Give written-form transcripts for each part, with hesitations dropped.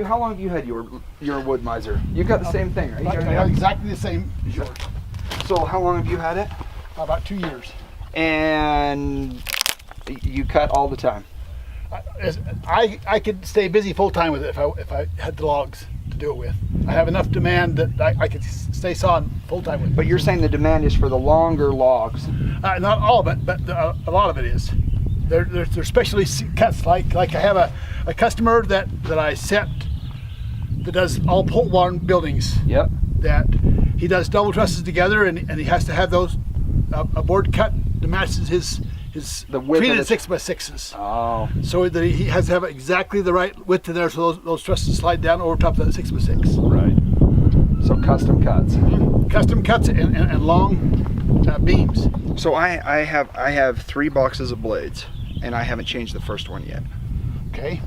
how long have you had your Wood-Mizer? You got the same thing, right? I got exactly the same as yours. So how long have you had it? About 2 years. And you cut all the time? I could stay busy full time with it if I had the logs to do it with. I have enough demand that I could stay sawing full time with it. But you're saying the demand is for the longer logs? Not all of it, but a lot of it is. They're specialty cuts. Like I have a customer that I set that does all pole barn buildings. Yep. That he does double trusses together, and he has to have those a board cut that matches his the width treated of the 6x6s. Oh. So that he has to have exactly the right width in there, so those trusses slide down over top of that 6x6. Right. So custom cuts. Custom cuts and long beams. So I have 3 boxes of blades, and I haven't changed the first one yet. Okay.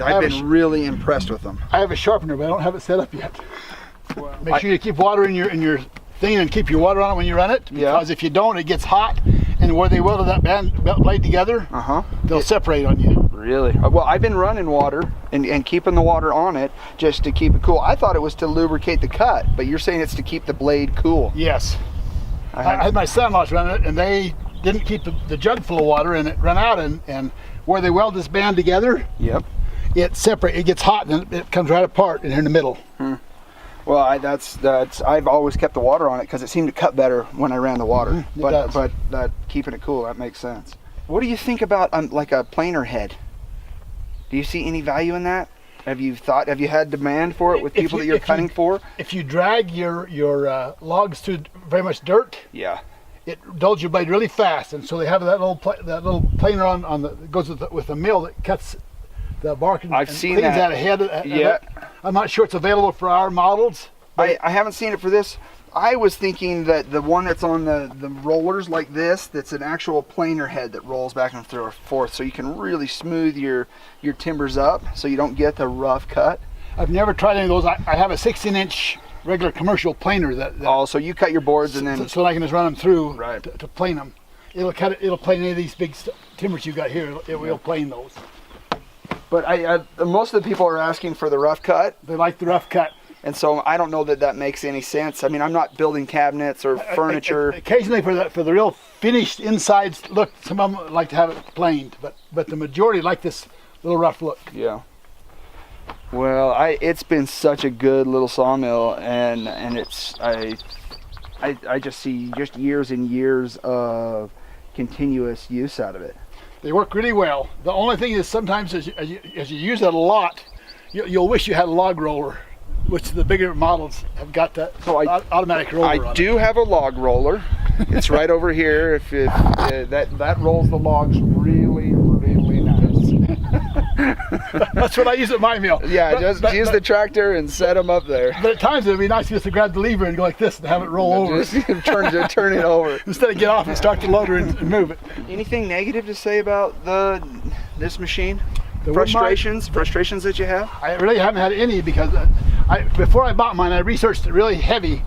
I've been really impressed with them. I have a sharpener, but I don't have it set up yet. Make sure you keep water in your thing and keep your water on it when you run it, because if you don't, it gets hot, and where they weld that belt blade together, they'll separate on you. Really? Well, I've been running water and keeping the water on it just to keep it cool. I thought it was to lubricate the cut, but you're saying it's to keep the blade cool. Yes. I had my son-in-laws run it, and they didn't keep the jug full of water, and it ran out, and where they weld this band together, it separates. It gets hot, and it comes right apart in here in the middle. Well, I've always kept the water on it because it seemed to cut better when I ran the water. But keeping it cool, that makes sense. What do you think about like a planer head? Do you see any value in that? Have you had demand for it with people that you're cutting for? If you drag your logs through very much dirt, it dulls your blade really fast, and so they have that little planer on that goes with the mill that cuts the bark and cleans that ahead. I'm not sure it's available for our models. I haven't seen it for this. I was thinking that the one that's on the rollers like this, that's an actual planer head that rolls back and forth, so you can really smooth your timbers up so you don't get the rough cut. I've never tried any of those. I have a 16-inch regular commercial planer that so you cut your boards and then so I can just run them through to plane them. It'll plane any of these big timbers you got here. It will plane those. But most of the people are asking for the rough cut. They like the rough cut. And so I don't know that makes any sense. I mean, I'm not building cabinets or furniture. Occasionally for the real finished insides look, some of them like to have it planed, but the majority like this little rough look. Yeah. Well, it's been such a good little sawmill, and I just see just years and years of continuous use out of it. They work really well. The only thing is sometimes as you use it a lot, you'll wish you had a log roller, which the bigger models have got that automatic roller on it. I do have a log roller. It's right over here. If that rolls the logs really, really nice. That's what I use at my mill. Yeah, just use the tractor and set them up there. But at times it'd be nice just to grab the lever and go like this and have it roll over. Just turn it over. Instead of get off and start the loader and move it. Anything negative to say about this machine? Frustrations that you have? I really haven't had any, because before I bought mine, I researched it really heavy,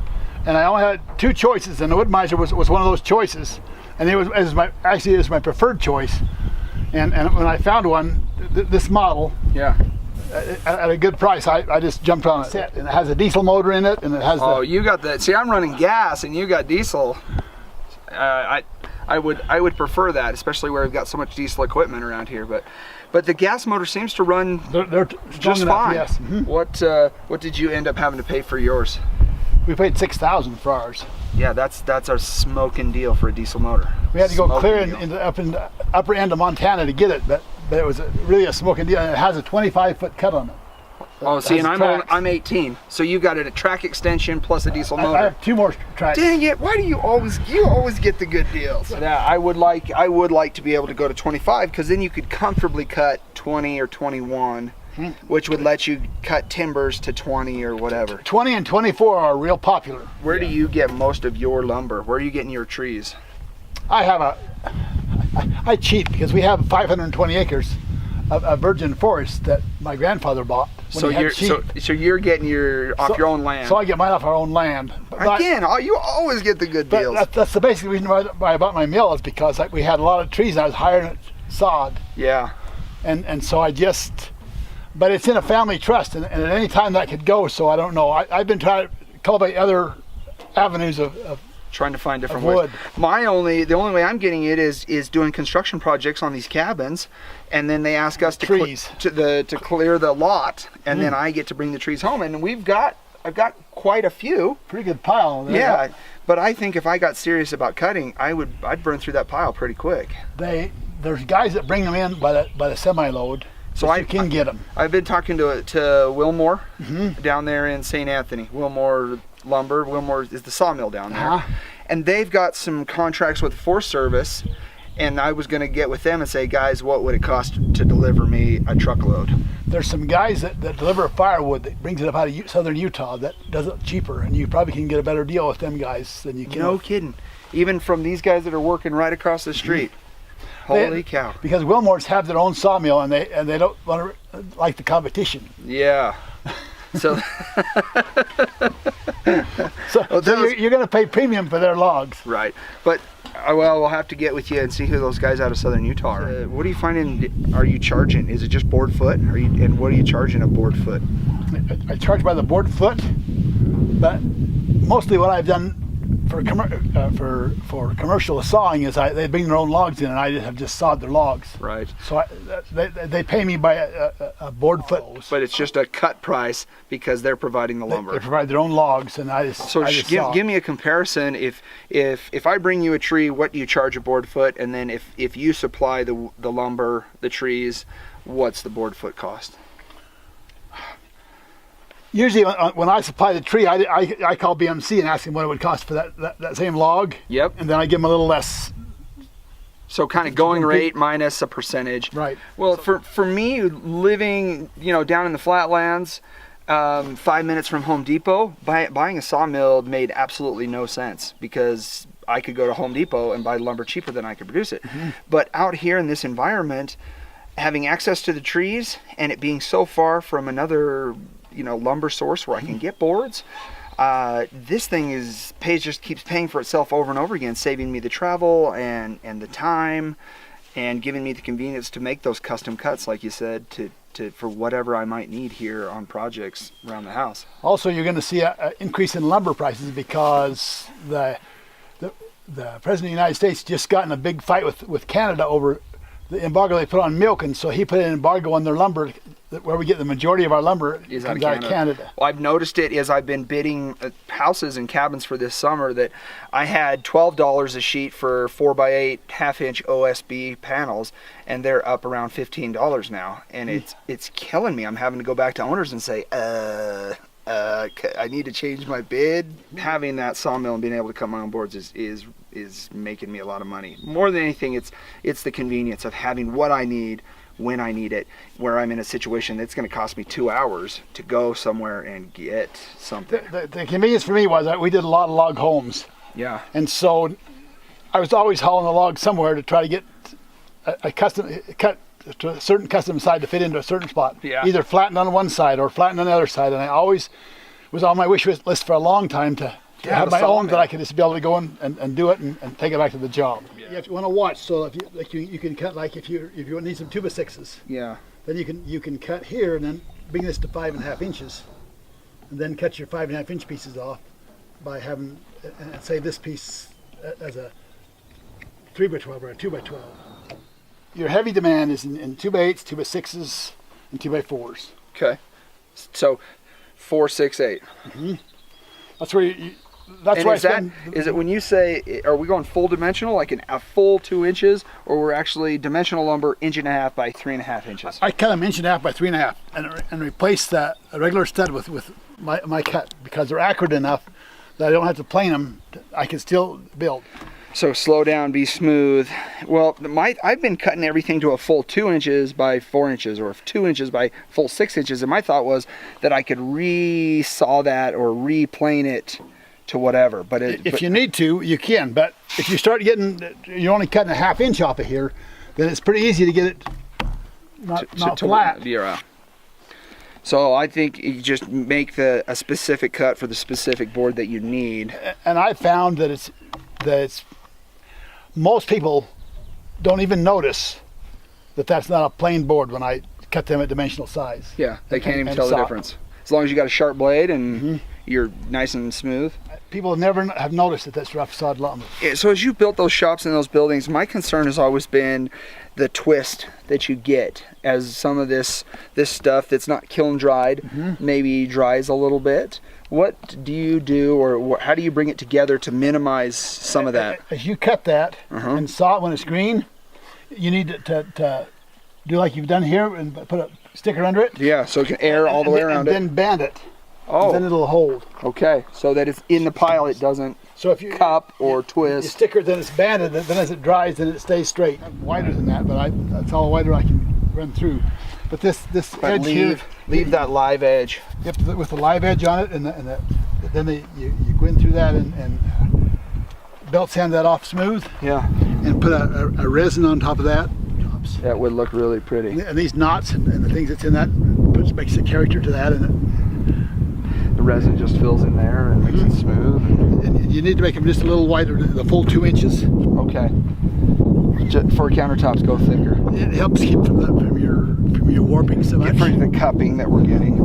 and I only had 2 choices, and the Wood-Mizer was one of those choices, and it was my preferred choice. And when I found one, this model, at a good price, I just jumped on it. And it has a diesel motor in it, and it has. You got that? See, I'm running gas, and you got diesel. I would prefer that, especially where we've got so much diesel equipment around here. But the gas motor seems to run they're just fine. Yes. What did you end up having to pay for yours? We paid $6,000 for ours. Yeah, that's our smoking deal for a diesel motor. We had to go clear up in the upper end of Montana to get it, but it was really a smoking deal, and it has a 25-foot cut on it. See, and I'm 18, so you got it a track extension plus a diesel motor. I have 2 more tracks. Dang it! Why do you always get the good deals? Yeah, I would like to be able to go to 25, because then you could comfortably cut 20 or 21, which would let you cut timbers to 20 or whatever. 20 and 24 are real popular. Where do you get most of your lumber? Where are you getting your trees? I cheat, because we have 520 acres of virgin forest that my grandfather bought. So you're getting off your own land. So I get mine off our own land. Again, you always get the good deals. That's the basic reason why I bought my mill, is because we had a lot of trees and I was hiring it sawed. Yeah. And so I just but it's in a family trust, and at any time that could go. So I don't know. I've been trying to cultivate other avenues of trying to find different wood. ways. The only way I'm getting it is doing construction projects on these cabins, and then they ask us to to clear the lot, and then I get to bring the trees home. And I've got quite a few. Pretty good pile there. Yeah, but I think if I got serious about cutting, I'd burn through that pile pretty quick. There's guys that bring them in by the semi-load. So you can get them. I've been talking to Wilmore down there in St. Anthony. Wilmore Lumber. Wilmore is the sawmill down there, and they've got some contracts with the Forest Service. And I was going to get with them and say, guys, what would it cost to deliver me a truckload? There's some guys that deliver firewood that brings it up out of southern Utah that does it cheaper, and you probably can get a better deal with them guys than you can. No kidding. Even from these guys that are working right across the street. Holy cow! Because Wilmores have their own sawmill, and they don't want to like the competition. Yeah. So, you're going to pay premium for their logs, right? But we'll have to get with you and see who those guys out of southern Utah are. What are you finding? Are you charging? Is it just board foot? And what are you charging a board foot? I charge by the board foot, but mostly what I've done for commercial sawing is they bring their own logs in, and I have just sawed their logs. Right. So they pay me by a board foot. But it's just a cut price because they're providing the lumber. They provide their own logs, and I just give me a comparison. If I bring you a tree, what do you charge a board foot? And then if you supply the lumber, the trees, what's the board foot cost? Usually when I supply the tree, I call BMC and ask them what it would cost for that same log. Yep. And then I give them a little less. So kind of going rate minus a percentage. Right. Well, for me, living down in the flatlands, 5 minutes from Home Depot, buying a sawmill made absolutely no sense because I could go to Home Depot and buy lumber cheaper than I could produce it. But out here in this environment, having access to the trees and it being so far from another lumber source where I can get boards, this thing just keeps paying for itself over and over again, saving me the travel and the time, and giving me the convenience to make those custom cuts, like you said, for whatever I might need here on projects around the house. Also, you're going to see an increase in lumber prices because the President of the United States just got in a big fight with Canada over the embargo they put on milk, and so he put an embargo on their lumber, where we get the majority of our lumber comes out of Canada. Well, I've noticed it as I've been bidding houses and cabins for this summer that I had $12 a sheet for 4x8 half-inch OSB panels, and they're up around $15 now, and it's killing me. I'm having to go back to owners and say, I need to change my bid. Having that sawmill and being able to cut my own boards is making me a lot of money. More than anything, it's the convenience of having what I need when I need it, where I'm in a situation that's going to cost me 2 hours to go somewhere and get something. The convenience for me was that we did a lot of log homes. Yeah. And so I was always hauling a log somewhere to try to get a custom cut to a certain custom side to fit into a certain spot. Yeah. Either flattened on one side or flattened on the other side. And I always was on my wish list for a long time to have my own that I could just be able to go in and do it and take it back to the job. Yeah. You have to want to watch, so if you can cut, like if you need some 2x6s. Yeah. Then you can cut here and then bring this to 5.5 inches, and then cut your 5.5 inch pieces off by having and save this piece as a 3x12 or a 2x12. Your heavy demand is in 2x8s, 2x6s, and 2x4s. Okay. So 4, 6, 8. Mm-hmm. That's where that's why is it when you say, are we going full dimensional, like a full 2 inches, or we're actually dimensional lumber 1.5 by 3.5 inches? I cut them 1.5 by 3.5 and replace that a regular stud with my cut, because they're accurate enough that I don't have to plane them. I can still build. So slow down, be smooth. Well, I've been cutting everything to a full 2 inches by 4 inches, or 2 inches by full 6 inches, and my thought was that I could re-saw that or re-plane it to whatever. But if you need to, you can. But if you start you're only cutting a 1/2 inch off of here, then it's pretty easy to get it not flat. Yeah. So I think you just make a specific cut for the specific board that you need. And I found that it's most people don't even notice that that's not a plain board when I cut them at dimensional size. Yeah, they can't even and tell the saw. difference. As long as you got a sharp blade and you're nice and smooth. People never have noticed that that's rough sawed lumber. Yeah, so as you built those shops and those buildings, my concern has always been the twist that you get as some of this stuff that's not kiln dried maybe dries a little bit. What do you do, or how do you bring it together to minimize some of that? As you cut that and saw it when it's green, you need to do like you've done here and put a sticker under it. Yeah, so it can air all the way around and then band it. Oh, Then it'll hold. okay. So that it's in the pile, it doesn't So if you cup or you twist. stick it, then it's banded. Then as it dries, then it stays straight. Wider than that, but that's all wider I can run through. But this But edge here, leave that live edge. you have to, with the live edge on it, and then you go in through that and belt sand that off smooth, Yeah, and put a resin on top of that. that would look really pretty. And these knots and the things that's in that makes a character to that, and The resin just fills in there and makes it smooth. and you need to make them just a little wider, the full 2 inches. Okay. For countertops, go thicker. It helps keep from your warping so much. Get for the cupping that we're getting.